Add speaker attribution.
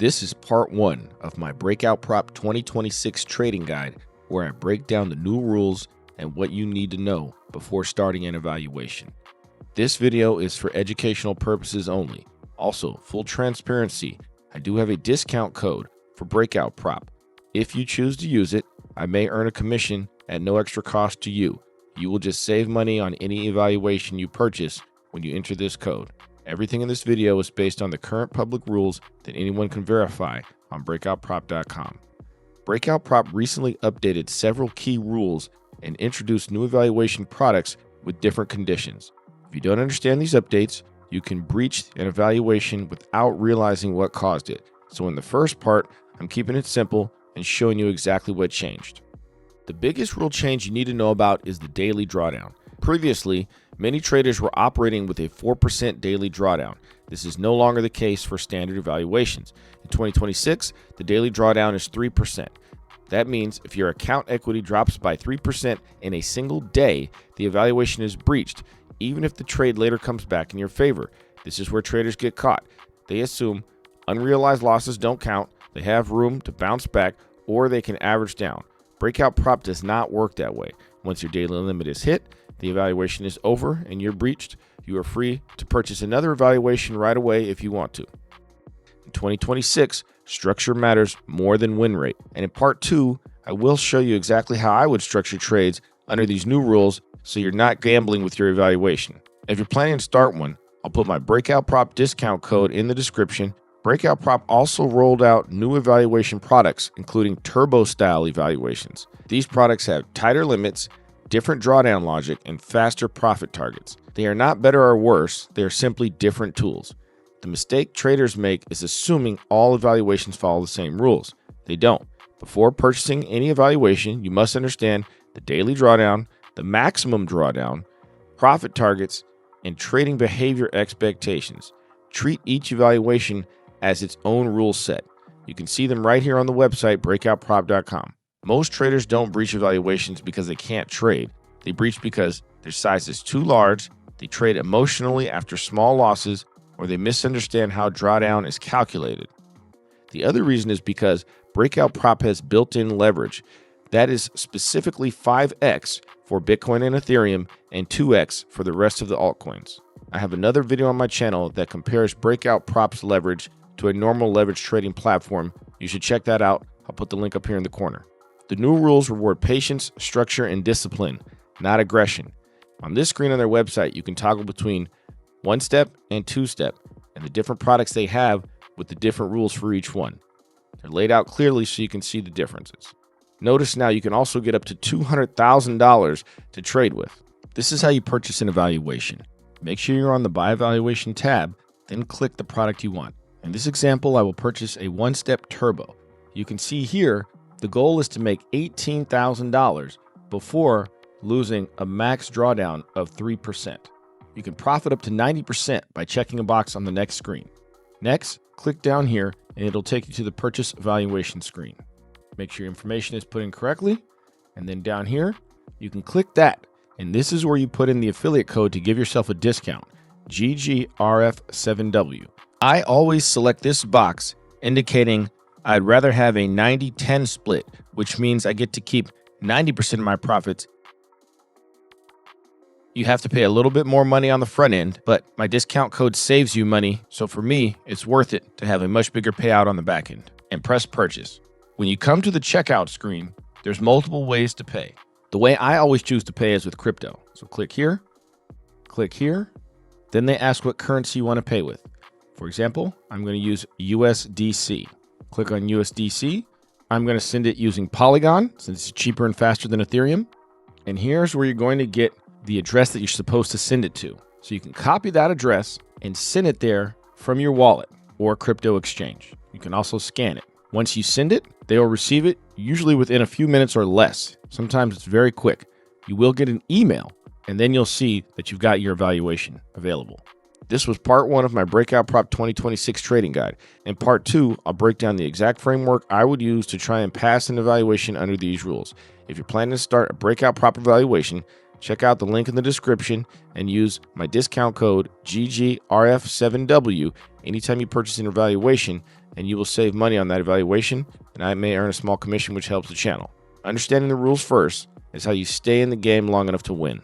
Speaker 1: This is part 1 of my Breakout Prop 2026 trading guide, where I break down the new rules and what you need to know before starting an evaluation. This video is for educational purposes only. Also, full transparency, I do have a discount code for Breakout Prop. If you choose to use it, I may earn a commission at no extra cost to you. You will just save money on any evaluation you purchase when you enter this code. Everything in this video is based on the current public rules that anyone can verify on breakoutprop.com. Breakout Prop recently updated several key rules and introduced new evaluation products with different conditions. If you don't understand these updates, you can breach an evaluation without realizing what caused it. So in the first part, I'm keeping it simple and showing you exactly what changed. The biggest rule change you need to know about is the daily drawdown. Previously, many traders were operating with a 4% daily drawdown. This is no longer the case for standard evaluations. In 2026, the daily drawdown is 3%. That means if your account equity drops by 3% in a single day, the evaluation is breached, even if the trade later comes back in your favor. This is where traders get caught. They assume unrealized losses don't count, they have room to bounce back, or they can average down. Breakout Prop does not work that way. Once your daily limit is hit, the evaluation is over and you're breached. You are free to purchase another evaluation right away if you want to. In 2026, structure matters more than win rate. And in part 2, I will show you exactly how I would structure trades under these new rules so you're not gambling with your evaluation. If you're planning to start one, I'll put my Breakout Prop discount code in the description. Breakout Prop also rolled out new evaluation products, including turbo-style evaluations. These products have tighter limits, different drawdown logic, and faster profit targets. They are not better or worse, they are simply different tools. The mistake traders make is assuming all evaluations follow the same rules. They don't. Before purchasing any evaluation, you must understand the daily drawdown, the maximum drawdown, profit targets, and trading behavior expectations. Treat each evaluation as its own rule set. You can see them right here on the website, breakoutprop.com. Most traders don't breach evaluations because they can't trade. They breach because their size is too large, they trade emotionally after small losses, or they misunderstand how drawdown is calculated. The other reason is because Breakout Prop has built-in leverage. That is specifically 5x for Bitcoin and Ethereum and 2x for the rest of the altcoins. I have another video on my channel that compares Breakout Prop's leverage to a normal leverage trading platform. You should check that out. I'll put the link up here in the corner. The new rules reward patience, structure, and discipline, not aggression. On this screen on their website, you can toggle between 1-step and 2-step and the different products they have with the different rules for each one. They're laid out clearly so you can see the differences. Notice now you can also get up to $200,000 to trade with. This is how you purchase an evaluation. Make sure you're on the Buy Evaluation tab, then click the product you want. In this example, I will purchase a 1-step turbo. You can see here, the goal is to make $18,000 before losing a max drawdown of 3%. You can profit up to 90% by checking a box on the next screen. Next, click down here and it'll take you to the purchase evaluation screen. Make sure your information is put in correctly, and then down here, you can click that. And this is where you put in the affiliate code to give yourself a discount, GGRF7W. I always select this box indicating I'd rather have a 90-10 split, which means I get to keep 90% of my profits. You have to pay a little bit more money on the front end, but my discount code saves you money, so for me, it's worth it to have a much bigger payout on the back end. And press purchase. When you come to the checkout screen, there's multiple ways to pay. The way I always choose to pay is with crypto. So click here, then they ask what currency you want to pay with. For example, I'm going to use USDC. Click on USDC. I'm going to send it using Polygon since it's cheaper and faster than Ethereum. And here's where you're going to get the address that you're supposed to send it to. So you can copy that address and send it there from your wallet or crypto exchange. You can also scan it. Once you send it, they will receive it usually within a few minutes or less. Sometimes it's very quick. You will get an email and then you'll see that you've got your evaluation available. This was part 1 of my Breakout Prop 2026 trading guide. In part 2, I'll break down the exact framework I would use to try and pass an evaluation under these rules. If you're planning to start a Breakout Prop evaluation, check out the link in the description and use my discount code GGRF7W anytime you purchase an evaluation, and you will save money on that evaluation, and I may earn a small commission, which helps the channel. Understanding the rules first is how you stay in the game long enough to win.